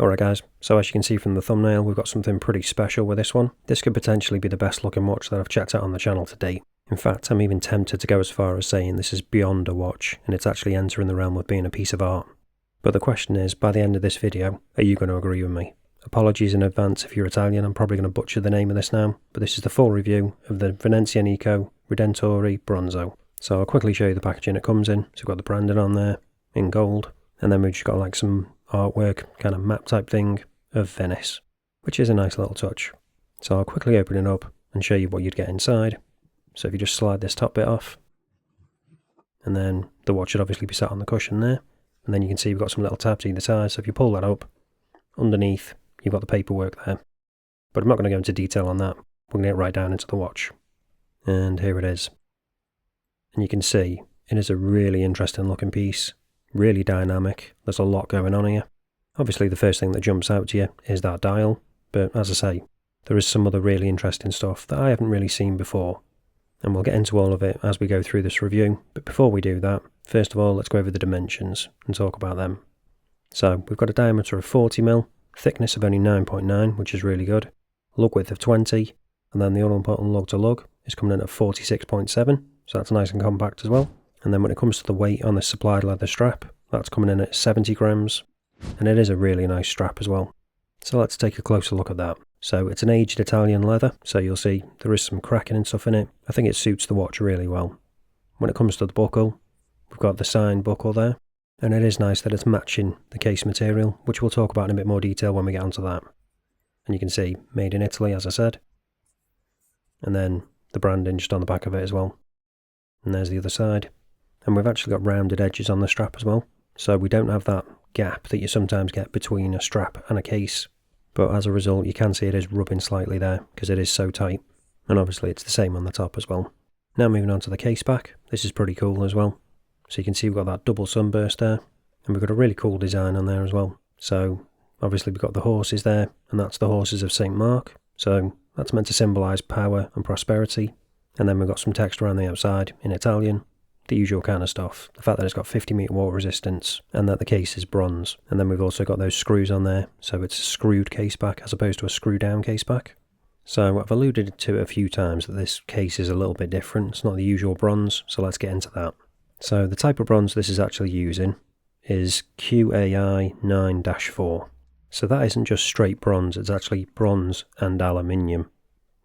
Alright guys, so as you can see from the thumbnail, we've got something pretty special with this one. This could potentially be the best looking watch that I've checked out on the channel to date. In fact, I'm even tempted to go as far as saying this is beyond a watch, and it's actually entering the realm of being a piece of art. But the question is, by the end of this video, are you going to agree with me? Apologies in advance if you're Italian, I'm probably going to butcher the name of this now, but this is the full review of the Venezianico Redentore Bronzo. So I'll quickly show you the packaging it comes in. So we've got the branding on there, in gold, and then we've just got like some artwork, kind of map type thing of Venice, which is a nice little touch. So I'll quickly open it up and show you what you'd get inside. So if you just slide this top bit off, and then the watch should obviously be sat on the cushion there, and then you can see we've got some little tabs either side. So if you pull that up, underneath you've got the paperwork there, but I'm not going to go into detail on that. We're going to get right down into the watch, and here it is. And you can see it is a really interesting looking piece. Really dynamic, there's a lot going on here. Obviously the first thing that jumps out to you is that dial, but as I say, there is some other really interesting stuff that I haven't really seen before. And we'll get into all of it as we go through this review, but before we do that, first of all let's go over the dimensions and talk about them. So we've got a diameter of 40mm, thickness of only 9.9, which is really good, lug width of 20, and then the unimportant lug to lug is coming in at 46.7, so that's nice and compact as well. And then when it comes to the weight on the supplied leather strap, that's coming in at 70 grams, and it is a really nice strap as well. So let's take a closer look at that. So it's an aged Italian leather, so you'll see there is some cracking and stuff in it. I think it suits the watch really well. When it comes to the buckle, we've got the signed buckle there, and it is nice that it's matching the case material, which we'll talk about in a bit more detail when we get onto that. And you can see, made in Italy as I said, and then the branding just on the back of it as well. And there's the other side. And we've actually got rounded edges on the strap as well, so we don't have that gap that you sometimes get between a strap and a case, but as a result you can see it is rubbing slightly there because it is so tight, and obviously it's the same on the top as well. Now moving on to the case back, this is pretty cool as well. So you can see we've got that double sunburst there, and we've got a really cool design on there as well. So obviously we've got the horses there, and that's the horses of St. Mark, so that's meant to symbolise power and prosperity. And then we've got some text around the outside in Italian, the usual kind of stuff, the fact that it's got 50-metre water resistance and that the case is bronze. And then we've also got those screws on there, so it's a screwed case back as opposed to a screw down case back. So I've alluded to it a few times that this case is a little bit different, it's not the usual bronze, so let's get into that. So the type of bronze this is actually using is QAI 9-4. So that isn't just straight bronze, it's actually bronze and aluminium,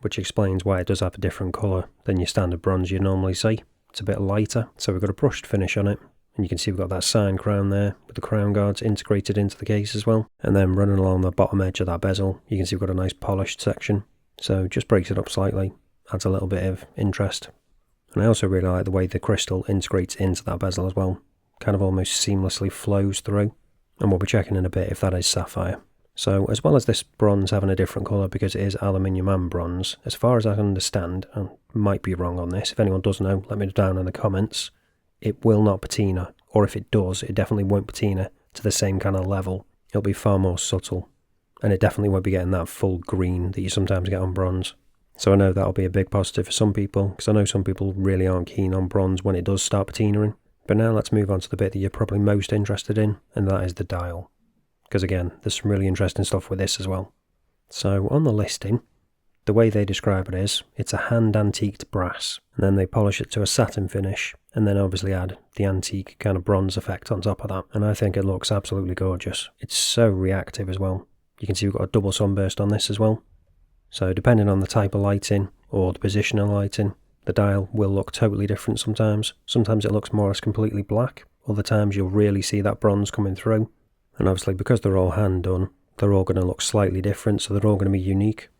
which explains why it does have a different colour than your standard bronze you normally see. It's a bit lighter, so we've got a brushed finish on it, and you can see we've got that sign crown there with the crown guards integrated into the case as well. And then running along the bottom edge of that bezel, you can see we've got a nice polished section, so just breaks it up slightly, adds a little bit of interest. And I also really like the way the crystal integrates into that bezel as well, kind of almost seamlessly flows through, and we'll be checking in a bit if that is sapphire. So as well as this bronze having a different colour because it is aluminium and bronze, as far as I can understand, and might be wrong on this, if anyone does know, let me know down in the comments, it will not patina, or if it does, it definitely won't patina to the same kind of level. It'll be far more subtle, and it definitely won't be getting that full green that you sometimes get on bronze. So I know that'll be a big positive for some people, because I know some people really aren't keen on bronze when it does start patinaing. But now let's move on to the bit that you're probably most interested in, and that is the dial. Because again, there's some really interesting stuff with this as well. So on the listing, the way they describe it is, it's a hand antiqued brass, and then they polish it to a satin finish, and then obviously add the antique kind of bronze effect on top of that. And I think it looks absolutely gorgeous. It's so reactive as well. You can see we've got a double sunburst on this as well. So depending on the type of lighting, or the position of lighting, the dial will look totally different sometimes. Sometimes it looks more or less completely black, other times you'll really see that bronze coming through. And obviously because they're all hand done, they're all going to look slightly different, so they're all going to be unique.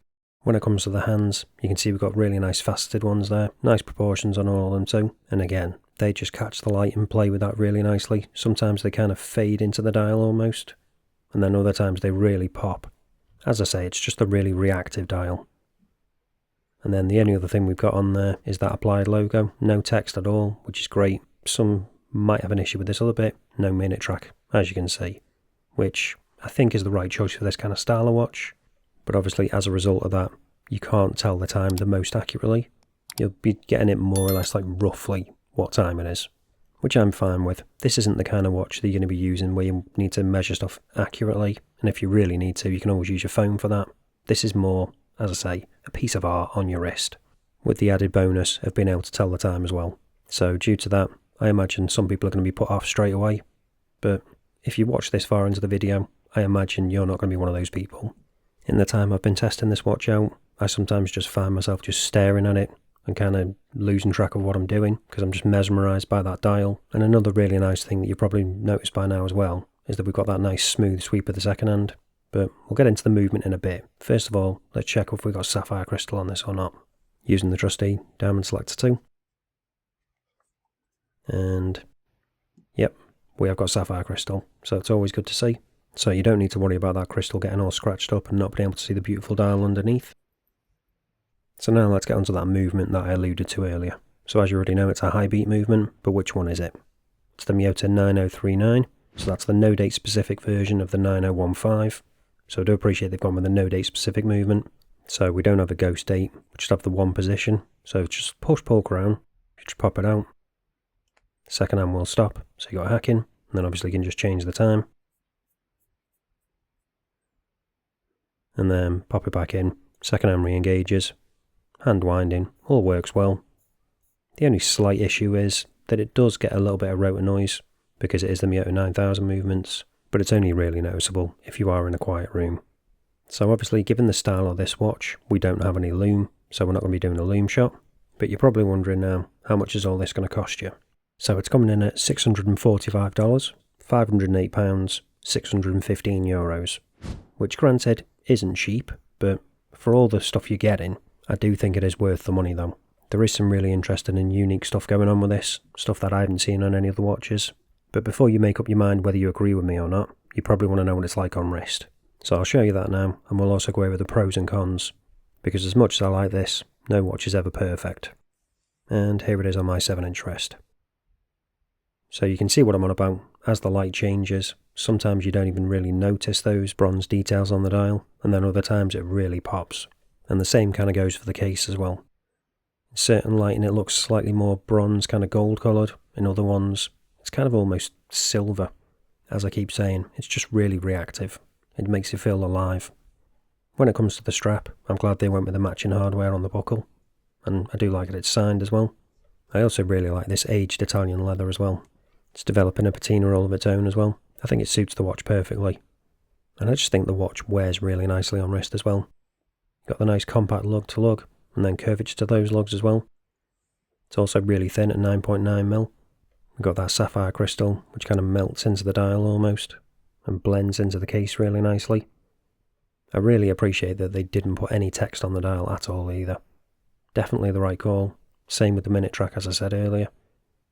When it comes to the hands, you can see we've got really nice faceted ones there, nice proportions on all of them too. And again, they just catch the light and play with that really nicely. Sometimes they kind of fade into the dial almost, and then other times they really pop. As I say, it's just a really reactive dial. And then the only other thing we've got on there is that applied logo, no text at all, which is great. Some might have an issue with this other bit, no minute track, as you can see, which I think is the right choice for this kind of style of watch. But obviously as a result of that, you can't tell the time the most accurately. You'll be getting it more or less like roughly what time it is, which I'm fine with. This isn't the kind of watch that you're going to be using where you need to measure stuff accurately, and if you really need to, you can always use your phone for that. This is more, as I say, a piece of art on your wrist, with the added bonus of being able to tell the time as well. So due to that, I imagine some people are going to be put off straight away, but if you watch this far into the video, I imagine you're not going to be one of those people. In the time I've been testing this watch out, I sometimes just find myself just staring at it and kind of losing track of what I'm doing because I'm just mesmerised by that dial. And another really nice thing that you've probably noticed by now as well is that we've got that nice smooth sweep of the second hand. But we'll get into the movement in a bit. First of all, let's check if we've got sapphire crystal on this or not. Using the trusty diamond selector 2. And yep, we have got sapphire crystal, so it's always good to see. So you don't need to worry about that crystal getting all scratched up and not being able to see the beautiful dial underneath. So now let's get onto that movement that I alluded to earlier. So as you already know, it's a high beat movement, but which one is it? It's the Miyota 9039, so that's the no date specific version of the 9015. So I do appreciate they've gone with the no date specific movement. So we don't have a ghost date, we just have the one position. So just push pull crown, you just pop it out. Second hand will stop, so you got hacking, and then obviously you can just change the time. And then pop it back in, second hand re-engages, hand winding, all works well. The only slight issue is that it does get a little bit of rotor noise because it is the Miyota 9000 movements, but it's only really noticeable if you are in a quiet room. So obviously, given the style of this watch, we don't have any loom, so we're not going to be doing a loom shot, but you're probably wondering now, how much is all this going to cost you? So it's coming in at $645, £508, €615, which granted isn't cheap, but for all the stuff you're getting, I do think it is worth the money though. There is some really interesting and unique stuff going on with this, stuff that I haven't seen on any other watches. But before you make up your mind whether you agree with me or not, you probably want to know what it's like on wrist. So I'll show you that now, and we'll also go over the pros and cons, because as much as I like this, no watch is ever perfect. And here it is on my 7-inch wrist. So you can see what I'm on about. As the light changes, sometimes you don't even really notice those bronze details on the dial, and then other times it really pops. And the same kind of goes for the case as well. In certain lighting it looks slightly more bronze, kind of gold coloured. In other ones, it's kind of almost silver. As I keep saying, it's just really reactive. It makes you feel alive. When it comes to the strap, I'm glad they went with the matching hardware on the buckle. And I do like it, it's signed as well. I also really like this aged Italian leather as well. It's developing a patina all of its own as well. I think it suits the watch perfectly. And I just think the watch wears really nicely on wrist as well. Got the nice compact lug to lug, and then curvature to those lugs as well. It's also really thin at 9.9mm. We've got that sapphire crystal, which kind of melts into the dial almost, and blends into the case really nicely. I really appreciate that they didn't put any text on the dial at all either. Definitely the right call. Same with the minute track as I said earlier.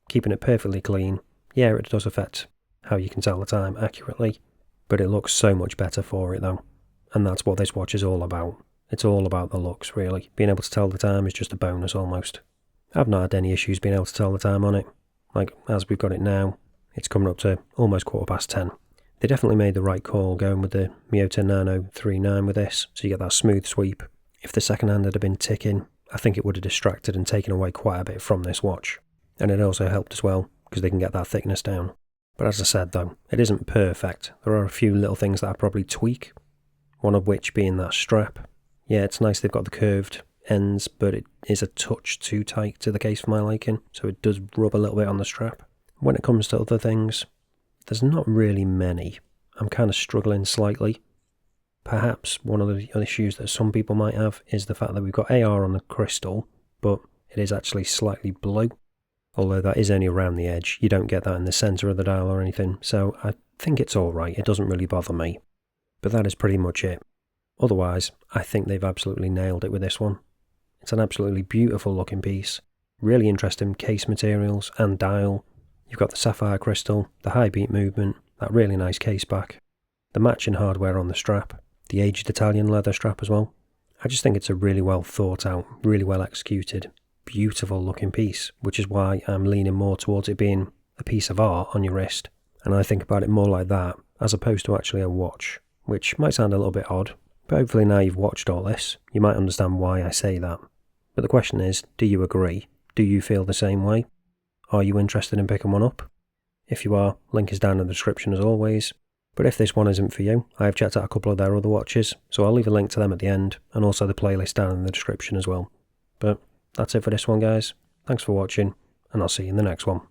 Keeping it perfectly clean. Yeah, it does affect how you can tell the time accurately, but it looks so much better for it though. And that's what this watch is all about. It's all about the looks really. Being able to tell the time is just a bonus almost. I've not had any issues being able to tell the time on it. Like, as we've got it now, it's coming up to almost 10:15. They definitely made the right call going with the Miyota 9039 with this, so you get that smooth sweep. If the second hand had been ticking, I think it would have distracted and taken away quite a bit from this watch. And it also helped as well, because they can get that thickness down. But as I said though, it isn't perfect. There are a few little things that I'd probably tweak, one of which being that strap. Yeah, it's nice they've got the curved ends, but it is a touch too tight to the case for my liking, so it does rub a little bit on the strap. When it comes to other things, there's not really many. I'm kind of struggling slightly. Perhaps one of the issues that some people might have is the fact that we've got AR on the crystal, but it is actually slightly blue. Although that is only around the edge, you don't get that in the centre of the dial or anything, so I think it's alright, it doesn't really bother me. But that is pretty much it. Otherwise, I think they've absolutely nailed it with this one. It's an absolutely beautiful looking piece. Really interesting case materials and dial. You've got the sapphire crystal, the high beat movement, that really nice case back, the matching hardware on the strap, the aged Italian leather strap as well. I just think it's a really well thought out, really well executed, beautiful looking piece, which is why I'm leaning more towards it being a piece of art on your wrist. And I think about it more like that, as opposed to actually a watch, which might sound a little bit odd. But hopefully now you've watched all this, you might understand why I say that. But the question is, do you agree? Do you feel the same way? Are you interested in picking one up? If you are, link is down in the description as always. But if this one isn't for you, I have checked out a couple of their other watches, so I'll leave a link to them at the end, and also the playlist down in the description as well. But that's it for this one, guys. Thanks for watching, and I'll see you in the next one.